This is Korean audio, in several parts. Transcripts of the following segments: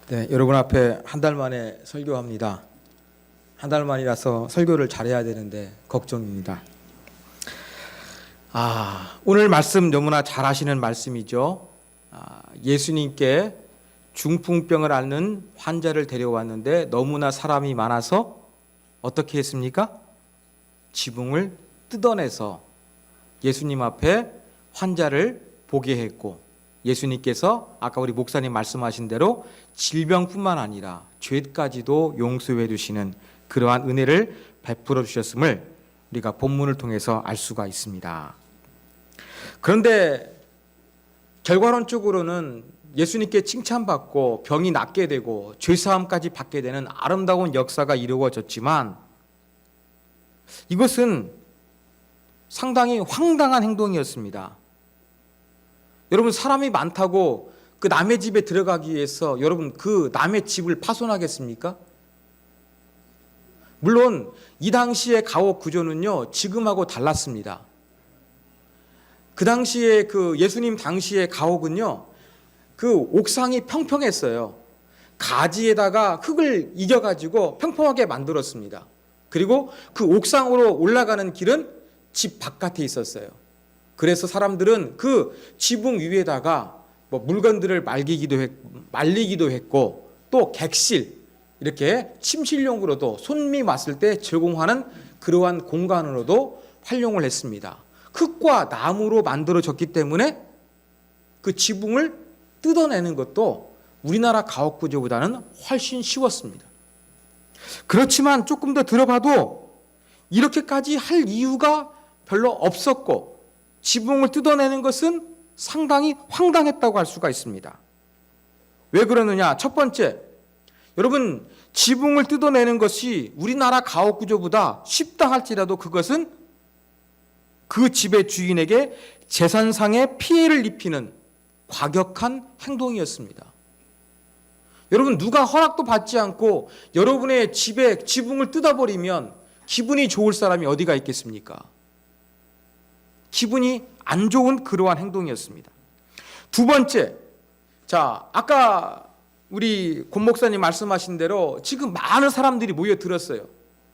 네, 여러분 앞에 한 달 만에 설교합니다. 한 달 만이라서 설교를 잘해야 되는데 걱정입니다. 오늘 말씀 너무나 잘 하시는 말씀이죠. 예수님께 중풍병을 앓는 환자를 데려왔는데 너무나 사람이 많아서 어떻게 했습니까? 지붕을 뜯어내서 예수님 앞에 환자를 보게 했고, 예수님께서 아까 우리 목사님 말씀하신 대로 질병뿐만 아니라 죄까지도 용서해 주시는 그러한 은혜를 베풀어 주셨음을 우리가 본문을 통해서 알 수가 있습니다. 그런데 결과론적으로는 예수님께 칭찬받고 병이 낫게 되고 죄사함까지 받게 되는 아름다운 역사가 이루어졌지만, 이것은 상당히 황당한 행동이었습니다. 여러분, 사람이 많다고 그 남의 집에 들어가기 위해서 여러분 그 남의 집을 파손하겠습니까? 물론 이 당시의 가옥 구조는요 지금하고 달랐습니다. 그 당시에 그 예수님 당시의 가옥은요 그 옥상이 평평했어요. 가지에다가 흙을 이겨가지고 평평하게 만들었습니다. 그리고 그 옥상으로 올라가는 길은 집 바깥에 있었어요. 그래서 사람들은 그 지붕 위에다가 뭐 물건들을 말리기도 했고, 또 객실, 이렇게 침실용으로도 손님이 왔을 때 제공하는 그러한 공간으로도 활용을 했습니다. 흙과 나무로 만들어졌기 때문에 그 지붕을 뜯어내는 것도 우리나라 가옥 구조보다는 훨씬 쉬웠습니다. 그렇지만 조금 더 들어봐도 이렇게까지 할 이유가 별로 없었고, 지붕을 뜯어내는 것은 상당히 황당했다고 할 수가 있습니다. 왜 그러느냐? 첫 번째, 여러분, 지붕을 뜯어내는 것이 우리나라 가옥 구조보다 쉽다 할지라도 그것은 그 집의 주인에게 재산상의 피해를 입히는 과격한 행동이었습니다. 여러분, 누가 허락도 받지 않고 여러분의 집에 지붕을 뜯어버리면 기분이 좋을 사람이 어디가 있겠습니까? 기분이 안 좋은 그러한 행동이었습니다. 두 번째, 아까 우리 권 목사님 말씀하신 대로 지금 많은 사람들이 모여들었어요.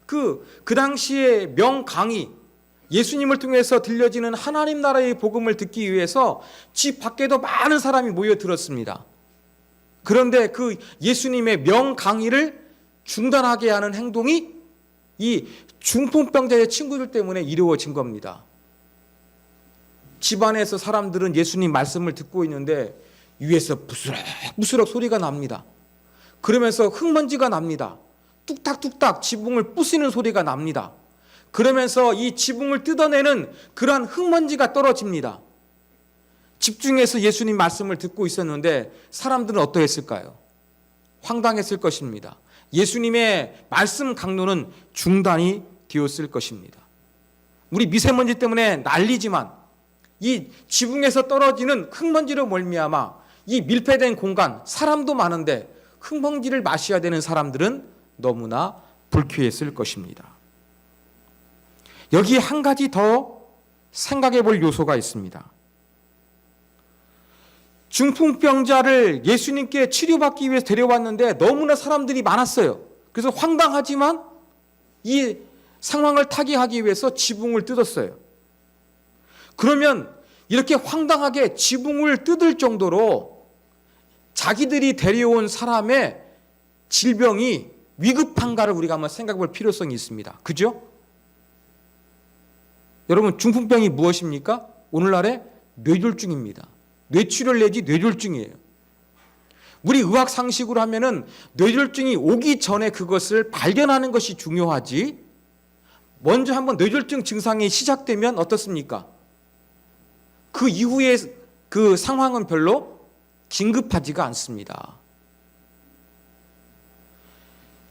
그 당시에 명강의, 예수님을 통해서 들려지는 하나님 나라의 복음을 듣기 위해서 집 밖에도 많은 사람이 모여들었습니다. 그런데 그 예수님의 명강의를 중단하게 하는 행동이 이 중풍병자의 친구들 때문에 이루어진 겁니다. 집안에서 사람들은 예수님 말씀을 듣고 있는데 위에서 부스럭 소리가 납니다. 그러면서 흙먼지가 납니다. 뚝딱뚝딱 지붕을 부시는 소리가 납니다. 그러면서 이 지붕을 뜯어내는 그러한 흙먼지가 떨어집니다. 집중해서 예수님 말씀을 듣고 있었는데 사람들은 어떠했을까요? 황당했을 것입니다. 예수님의 말씀 강론은 중단이 되었을 것입니다. 우리 미세먼지 때문에 난리지만 이 지붕에서 떨어지는 흙먼지로 말미암아 이 밀폐된 공간, 사람도 많은데 흙먼지를 마셔야 되는 사람들은 너무나 불쾌했을 것입니다. 여기에 한 가지 더 생각해 볼 요소가 있습니다. 중풍병자를 예수님께 치료받기 위해서 데려왔는데 너무나 사람들이 많았어요. 그래서 황당하지만 이 상황을 타개하기 위해서 지붕을 뜯었어요. 그러면 이렇게 황당하게 지붕을 뜯을 정도로 자기들이 데려온 사람의 질병이 위급한가를 우리가 한번 생각해 볼 필요성이 있습니다. 그죠? 여러분, 중풍병이 무엇입니까? 오늘날의 뇌졸중입니다. 뇌출혈 내지 뇌졸중이에요. 우리 의학 상식으로 하면은 뇌졸중이 오기 전에 그것을 발견하는 것이 중요하지, 먼저 한번 뇌졸중 증상이 시작되면 어떻습니까? 그 이후에 그 상황은 별로 긴급하지가 않습니다.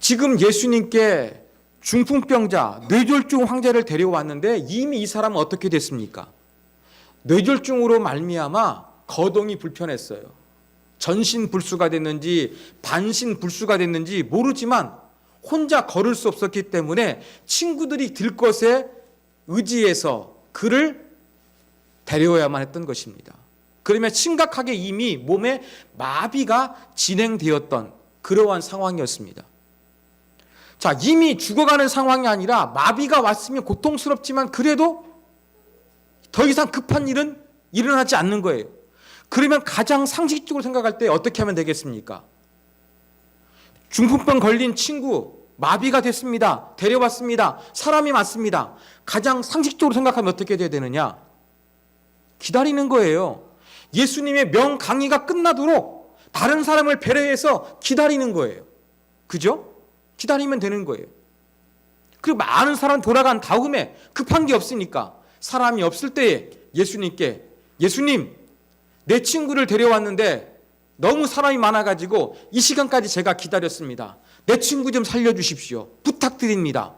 지금 예수님께 중풍병자, 뇌졸중 환자를 데려왔는데 이미 이 사람은 어떻게 됐습니까? 뇌졸중으로 말미암아 거동이 불편했어요. 전신불수가 됐는지 반신불수가 됐는지 모르지만 혼자 걸을 수 없었기 때문에 친구들이 들 것에 의지해서 그를 데려야만 했던 것입니다. 그러면 심각하게 이미 몸에 마비가 진행되었던 그러한 상황이었습니다. 자, 이미 죽어가는 상황이 아니라 마비가 왔으면 고통스럽지만 그래도 더 이상 급한 일은 일어나지 않는 거예요. 그러면 가장 상식적으로 생각할 때 어떻게 하면 되겠습니까? 중풍병 걸린 친구 마비가 됐습니다. 데려왔습니다. 사람이 맞습니다. 가장 상식적으로 생각하면 어떻게 돼야 되느냐? 기다리는 거예요. 예수님의 명강의가 끝나도록 다른 사람을 배려해서 기다리는 거예요. 그죠? 기다리면 되는 거예요. 그리고 많은 사람 돌아간 다음에 급한 게 없으니까 사람이 없을 때에 예수님께 예수님, 내 친구를 데려왔는데 너무 사람이 많아가지고 이 시간까지 제가 기다렸습니다. 내 친구 좀 살려주십시오. 부탁드립니다.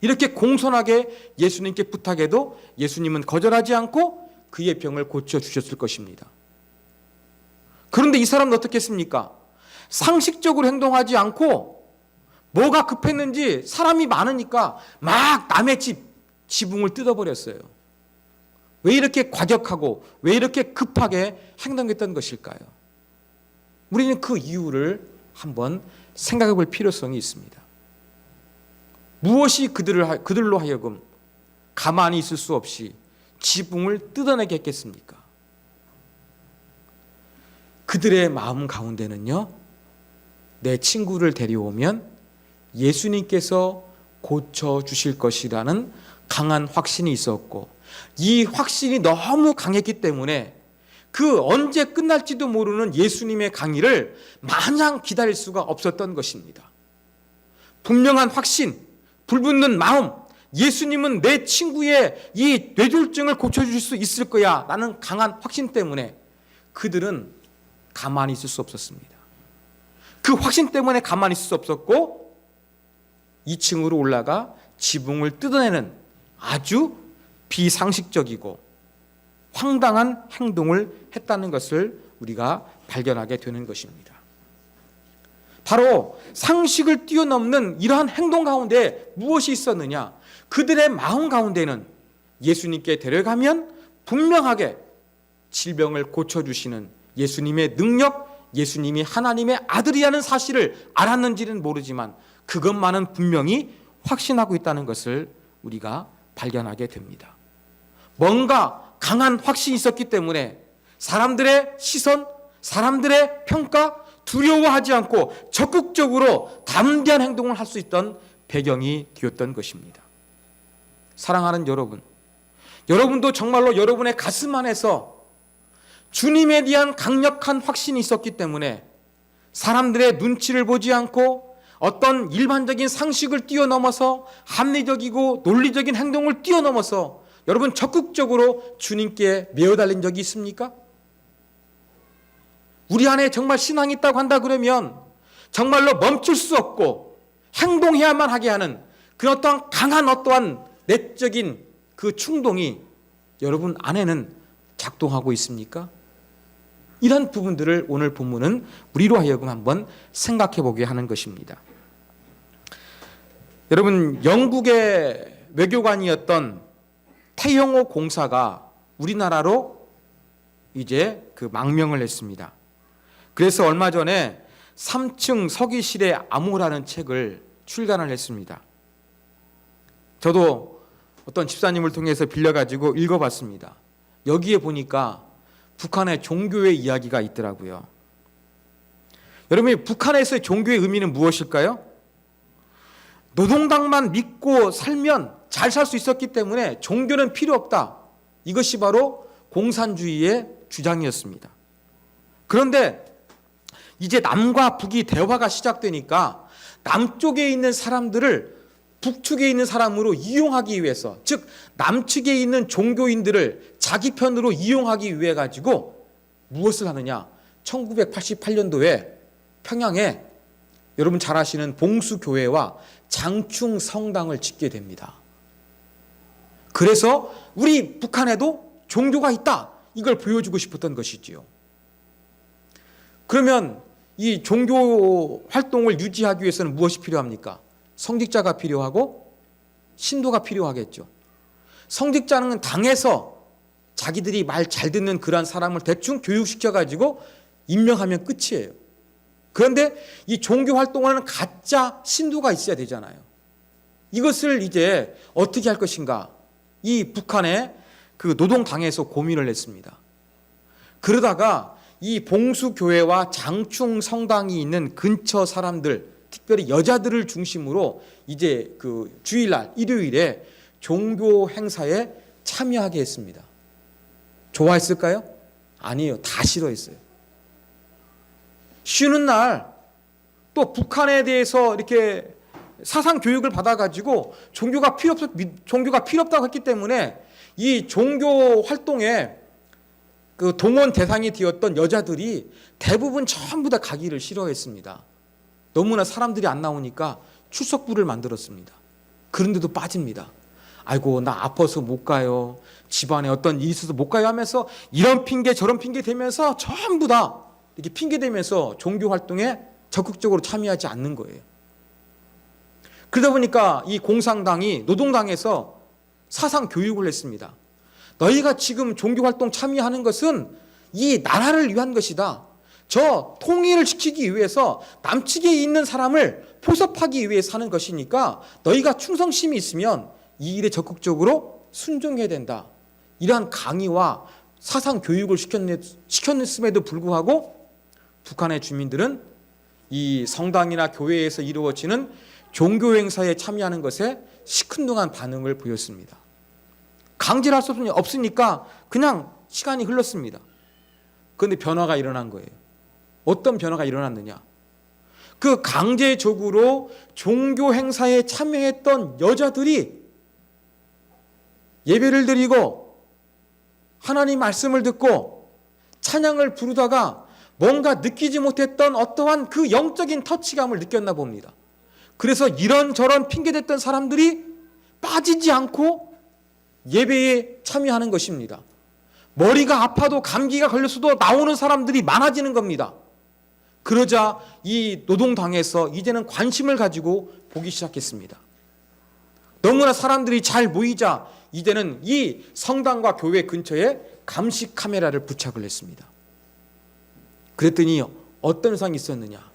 이렇게 공손하게 예수님께 부탁해도 예수님은 거절하지 않고 그의 병을 고쳐주셨을 것입니다. 그런데 이 사람은 어떻게 했습니까? 상식적으로 행동하지 않고 뭐가 급했는지 사람이 많으니까 막 남의 지붕을 뜯어버렸어요. 왜 이렇게 과격하고 왜 이렇게 급하게 행동했던 것일까요? 우리는 그 이유를 한번 생각해 볼 필요성이 있습니다. 무엇이 그들로 하여금 가만히 있을 수 없이 지붕을 뜯어내게 했겠습니까? 그들의 마음 가운데는요, 내 친구를 데려오면 예수님께서 고쳐주실 것이라는 강한 확신이 있었고, 이 확신이 너무 강했기 때문에 그 언제 끝날지도 모르는 예수님의 강의를 마냥 기다릴 수가 없었던 것입니다. 분명한 확신, 불붙는 마음, 예수님은 내 친구의 이 뇌졸중을 고쳐줄 수 있을 거야 라는 강한 확신 때문에 그들은 가만히 있을 수 없었습니다. 그 확신 때문에 가만히 있을 수 없었고 2층으로 올라가 지붕을 뜯어내는 아주 비상식적이고 황당한 행동을 했다는 것을 우리가 발견하게 되는 것입니다. 바로 상식을 뛰어넘는 이러한 행동 가운데 무엇이 있었느냐? 그들의 마음 가운데는 예수님께 데려가면 분명하게 질병을 고쳐주시는 예수님의 능력, 예수님이 하나님의 아들이라는 사실을 알았는지는 모르지만 그것만은 분명히 확신하고 있다는 것을 우리가 발견하게 됩니다. 뭔가 강한 확신이 있었기 때문에 사람들의 시선, 사람들의 평가, 두려워하지 않고 적극적으로 담대한 행동을 할 수 있던 배경이 되었던 것입니다. 사랑하는 여러분, 여러분도 정말로 여러분의 가슴 안에서 주님에 대한 강력한 확신이 있었기 때문에 사람들의 눈치를 보지 않고 어떤 일반적인 상식을 뛰어넘어서 합리적이고 논리적인 행동을 뛰어넘어서 여러분 적극적으로 주님께 메어달린 적이 있습니까? 우리 안에 정말 신앙이 있다고 한다 그러면 정말로 멈출 수 없고 행동해야만 하게 하는 그런 강한 어떠한 내적인 그 충동이 여러분 안에는 작동하고 있습니까? 이런 부분들을 오늘 본문은 우리로 하여금 한번 생각해 보게 하는 것입니다. 여러분, 영국의 외교관이었던 태영호 공사가 우리나라로 이제 그 망명을 했습니다. 그래서 얼마 전에 3층 서기실의 암호라는 책을 출간을 했습니다. 저도 어떤 집사님을 통해서 빌려가지고 읽어봤습니다. 여기에 보니까 북한의 종교의 이야기가 있더라고요. 여러분, 북한에서의 종교의 의미는 무엇일까요? 노동당만 믿고 살면 잘 살 수 있었기 때문에 종교는 필요 없다. 이것이 바로 공산주의의 주장이었습니다. 그런데 이제 남과 북이 대화가 시작되니까 남쪽에 있는 사람들을 북측에 있는 사람으로 이용하기 위해서, 즉 남측에 있는 종교인들을 자기 편으로 이용하기 위해 가지고 무엇을 하느냐? 1988년도에 평양에 여러분 잘 아시는 봉수교회와 장충성당을 짓게 됩니다. 그래서 우리 북한에도 종교가 있다, 이걸 보여주고 싶었던 것이지요. 그러면 이 종교 활동을 유지하기 위해서는 무엇이 필요합니까? 성직자가 필요하고 신도가 필요하겠죠. 성직자는 당에서 자기들이 말 잘 듣는 그러한 사람을 대충 교육시켜가지고 임명하면 끝이에요. 그런데 이 종교 활동하는 가짜 신도가 있어야 되잖아요. 이것을 이제 어떻게 할 것인가? 이 북한의 그 노동당에서 고민을 했습니다. 그러다가 이 봉수교회와 장충 성당이 있는 근처 사람들, 특별히 여자들을 중심으로 이제 그 주일날, 일요일에 종교 행사에 참여하게 했습니다. 좋아했을까요? 아니에요. 다 싫어했어요. 쉬는 날 또 북한에 대해서 이렇게 사상 교육을 받아가지고 종교가 필요 없다고 했기 때문에 이 종교 활동에 그 동원 대상이 되었던 여자들이 대부분 전부 다 가기를 싫어했습니다. 너무나 사람들이 안 나오니까 출석부를 만들었습니다. 그런데도 빠집니다. 아이고, 나 아파서 못 가요. 집안에 어떤 일이 있어서 못 가요 하면서 이런 핑계 저런 핑계 대면서 전부 다 이렇게 핑계 대면서 종교 활동에 적극적으로 참여하지 않는 거예요. 그러다 보니까 이 공산당이 노동당에서 사상 교육을 했습니다. 너희가 지금 종교 활동 참여하는 것은 이 나라를 위한 것이다. 저 통일을 지키기 위해서 남측에 있는 사람을 포섭하기 위해 사는 것이니까 너희가 충성심이 있으면 이 일에 적극적으로 순종해야 된다. 이러한 강의와 사상 교육을 시켰음에도 불구하고 북한의 주민들은 이 성당이나 교회에서 이루어지는 종교 행사에 참여하는 것에 시큰둥한 반응을 보였습니다. 강제를 할 수 없으니까 그냥 시간이 흘렀습니다. 그런데 변화가 일어난 거예요. 어떤 변화가 일어났느냐? 그 강제적으로 종교 행사에 참여했던 여자들이 예배를 드리고 하나님 말씀을 듣고 찬양을 부르다가 뭔가 느끼지 못했던 어떠한 그 영적인 터치감을 느꼈나 봅니다. 그래서 이런저런 핑계댔던 사람들이 빠지지 않고 예배에 참여하는 것입니다. 머리가 아파도 감기가 걸렸어도 나오는 사람들이 많아지는 겁니다. 그러자 이 노동당에서 이제는 관심을 가지고 보기 시작했습니다. 너무나 사람들이 잘 모이자 이제는 이 성당과 교회 근처에 감시 카메라를 부착을 했습니다. 그랬더니 어떤 현상이 있었느냐?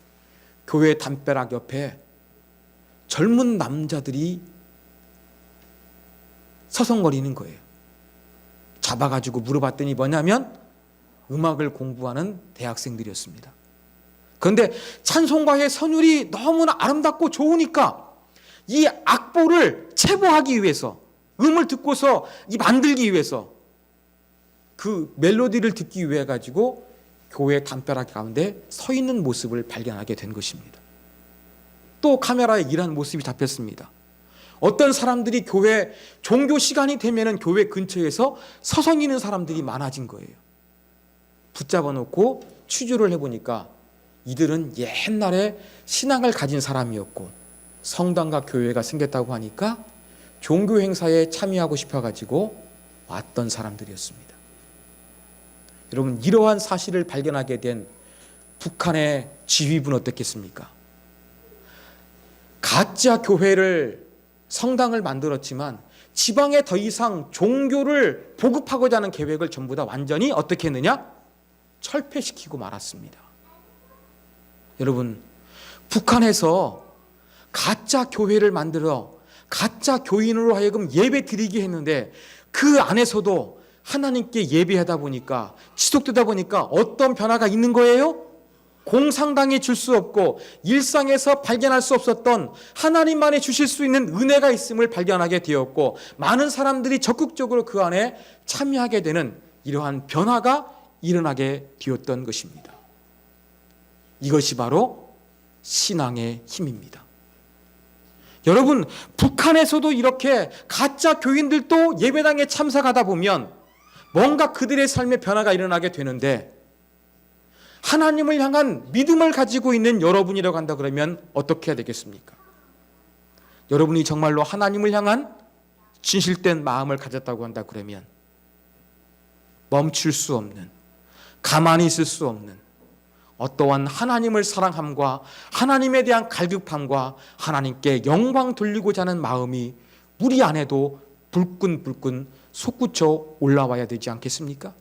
교회 담벼락 옆에 젊은 남자들이 서성거리는 거예요. 잡아가지고 물어봤더니 뭐냐면 음악을 공부하는 대학생들이었습니다. 그런데 찬송가의 선율이 너무나 아름답고 좋으니까 이 악보를 체보하기 위해서, 음을 듣고서 만들기 위해서 그 멜로디를 듣기 위해 가지고 교회 담벼락 가운데 서 있는 모습을 발견하게 된 것입니다. 또 카메라에 이러한 모습이 잡혔습니다. 어떤 사람들이 교회 종교 시간이 되면은 교회 근처에서 서성이는 사람들이 많아진 거예요. 붙잡아 놓고 취조를 해보니까 이들은 옛날에 신앙을 가진 사람이었고 성당과 교회가 생겼다고 하니까 종교 행사에 참여하고 싶어가지고 왔던 사람들이었습니다. 여러분, 이러한 사실을 발견하게 된 북한의 지휘부는 어떻겠습니까? 가짜 교회를 성당을 만들었지만 지방에 더 이상 종교를 보급하고자 하는 계획을 전부 다 완전히 어떻게 했느냐? 철폐시키고 말았습니다. 여러분, 북한에서 가짜 교회를 만들어 가짜 교인으로 하여금 예배 드리게 했는데 그 안에서도 하나님께 예배하다 보니까 지속되다 보니까 어떤 변화가 있는 거예요? 공상당이 줄 수 없고 일상에서 발견할 수 없었던 하나님만이 주실 수 있는 은혜가 있음을 발견하게 되었고 많은 사람들이 적극적으로 그 안에 참여하게 되는 이러한 변화가 일어나게 되었던 것입니다. 이것이 바로 신앙의 힘입니다. 여러분, 북한에서도 이렇게 가짜 교인들도 예배당에 참석하다 보면 뭔가 그들의 삶의 변화가 일어나게 되는데 하나님을 향한 믿음을 가지고 있는 여러분이라고 한다 그러면 어떻게 해야 되겠습니까? 여러분이 정말로 하나님을 향한 진실된 마음을 가졌다고 한다 그러면 멈출 수 없는, 가만히 있을 수 없는 어떠한 하나님을 사랑함과 하나님에 대한 갈급함과 하나님께 영광 돌리고자 하는 마음이 우리 안에도 불끈불끈 솟구쳐 올라와야 되지 않겠습니까?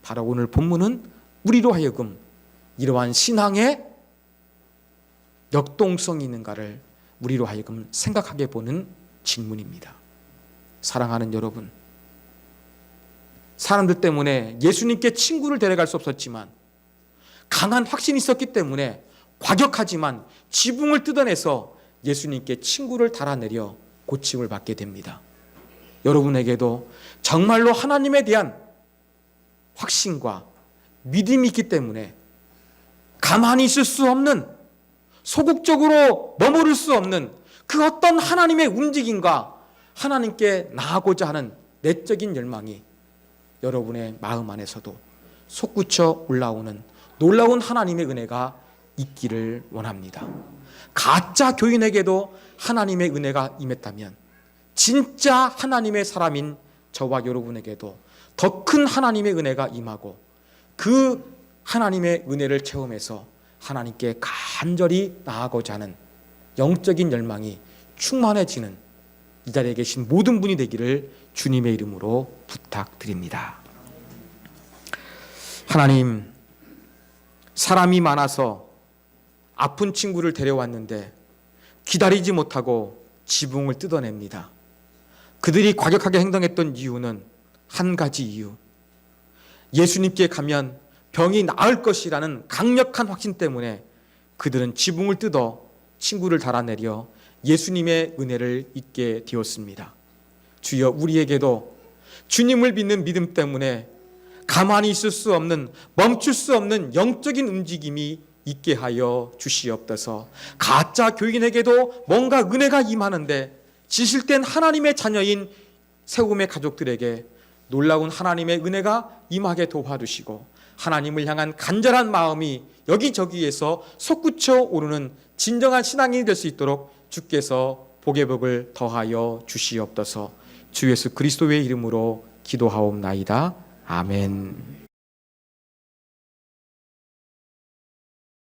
바로 오늘 본문은 우리로 하여금 이러한 신앙의 역동성이 있는가를 우리로 하여금 생각하게 보는 질문입니다. 사랑하는 여러분, 사람들 때문에 예수님께 친구를 데려갈 수 없었지만 강한 확신이 있었기 때문에 과격하지만 지붕을 뜯어내서 예수님께 친구를 달아내려 고침을 받게 됩니다. 여러분에게도 정말로 하나님에 대한 확신과 믿음이 있기 때문에 가만히 있을 수 없는, 소극적으로 머무를 수 없는 그 어떤 하나님의 움직임과 하나님께 나아가고자 하는 내적인 열망이 여러분의 마음 안에서도 솟구쳐 올라오는 놀라운 하나님의 은혜가 있기를 원합니다. 가짜 교인에게도 하나님의 은혜가 임했다면 진짜 하나님의 사람인 저와 여러분에게도 더 큰 하나님의 은혜가 임하고 그 하나님의 은혜를 체험해서 하나님께 간절히 나아가고자 하는 영적인 열망이 충만해지는 이 자리에 계신 모든 분이 되기를 주님의 이름으로 부탁드립니다. 하나님, 사람이 많아서 아픈 친구를 데려왔는데 기다리지 못하고 지붕을 뜯어냅니다. 그들이 과격하게 행동했던 이유는 한 가지 이유, 예수님께 가면 병이 나을 것이라는 강력한 확신 때문에 그들은 지붕을 뜯어 친구를 달아내려 예수님의 은혜를 잊게 되었습니다. 주여, 우리에게도 주님을 믿는 믿음 때문에 가만히 있을 수 없는, 멈출 수 없는 영적인 움직임이 있게 하여 주시옵소서. 가짜 교인에게도 뭔가 은혜가 임하는데 지실된 하나님의 자녀인 세움의 가족들에게 놀라운 하나님의 은혜가 임하게 도와주시고 하나님을 향한 간절한 마음이 여기저기에서 솟구쳐 오르는 진정한 신앙인이 될 수 있도록 주께서 복의 복을 더하여 주시옵소서. 주 예수 그리스도의 이름으로 기도하옵나이다. 아멘.